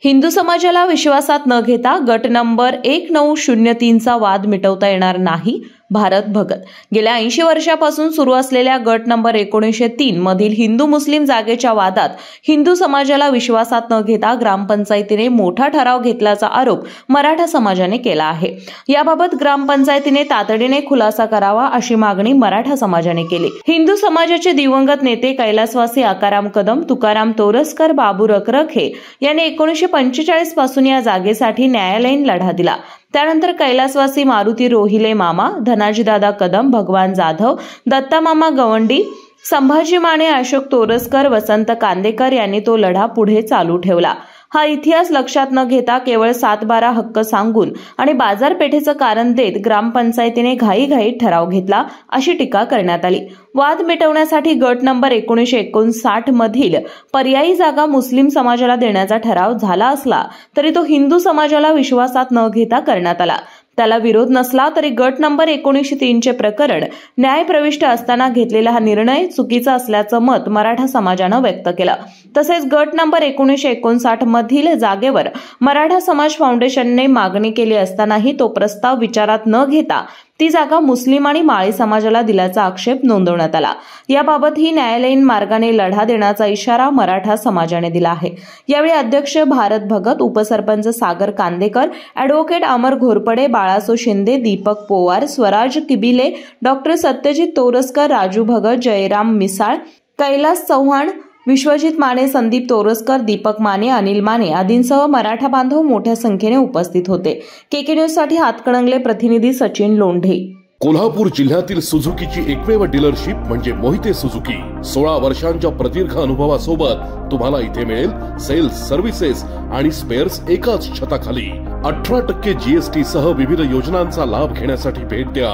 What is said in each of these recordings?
हिंदू समाजाला विश्वासात न घेता गट नंबर 1903चा वाद मिटवता येणार नाही. भारत भगत. गेल्या 80 वर्षापासून सुरू असलेल्या गट नंबर 1903 मधील हिंदू मुस्लिम जागेच्या वादात हिंदू समाजाला विश्वासात न घेता ग्रामपंचायतीने मोठा ठराव घेतल्याचा आरोप मराठा समाजाने केला आहे. याबाबत ग्रामपंचायतीने तातडीने खुलासा करावा अशी मागणी मराठा समाजाने केली. हिंदू समाजाचे दिवंगत नेते कैलासवासी आकाराम कदम, तुकाराम तोरसकर, बाबू रखरखे यांनी 1945 पासून या जागेसाठी न्यायालयीन लढा दिला. त्यानंतर कैलासवासी मारुती रोहिले मामा, धनाजीदादा कदम, भगवान जाधव, दत्ता मामा गवंडी, संभाजी माने, अशोक तोरसकर, वसंत कांदेकर यांनी तो लढा पुढे चालू ठेवला. हा इतिहास लक्षात न घेता केवळ 7-12 हक्क सांगून आणि बाजारपेठेचं कारण देत ग्रामपंचायतीने घाईघाईत ठराव घेतला अशी टीका करण्यात आली. वाद मिटवण्यासाठी गट नंबर 1959 मधील पर्यायी जागा मुस्लिम समाजाला देण्याचा ठराव झाला असला तरी तो हिंदू समाजाला विश्वासात न घेता करण्यात आला. त्याला विरोध नसला तरी गट नंबर 1903चे प्रकरण न्यायप्रविष्ट असताना घेतलेला हा निर्णय चुकीचा असल्याचं मत मराठा समाजानं व्यक्त केलं. तसेच गट नंबर 1959 मधील जागेवर मराठा समाज फाउंडेशनने मागणी केली असतानाही तो प्रस्ताव विचारात न घेता ती जागा मुस्लिम आणि माळी समाजाला दिल्याचा आक्षेप नोंदवण्यात आला. याबाबतही न्यायालयीन मार्गाने लढा देण्याचा इशारा मराठा समाजाने दिला आहे. यावेळी अध्यक्ष भारत भगत, उपसरपंच सागर कांदेकर, ॲडव्होकेट अमर घोरपडे, बाळासो शिंदे, दीपक पोवार, स्वराज किबिले, डॉक्टर सत्यजित तोरसकर, राजू भगत, जयराम मिसाळ, कैलास चव्हाण, विश्वजित माने, संदीप तोरसकर, दीपक माने, अनिल माने आदींसह मराठा बांधव मोठ्या संख्येने उपस्थित होते. केके न्यूज साठी हातकणंगले प्रतिनिधी सचिन लोंढे. कोल्हापूर जिल्ह्यातील सुझुकीची एकमेव डीलरशिप म्हणजे मोहिते सुझुकी. 16 वर्षांच्या प्रदीर्घ अनुभवासोबत तुम्हाला इथे मिळेल सेल्स, सर्व्हिसेस आणि स्पेअर्स एकाच छताखाली. 18% GST सह विविध योजनांचा लाभ घेण्यासाठी भेट द्या.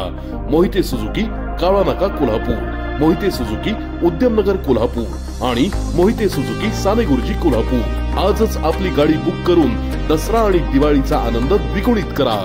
मोहिते सुझुकी, काळा नाका, कोल्हापूर. मोहिते सुझुकी, उद्यमनगर, कोल्हापूर आणि मोहिते सुझुकी, सानेगुरुजी, कोल्हापूर. आजच आपली गाडी बुक करून दसरा आणि दिवाळीचा आनंद द्विगुणित करा.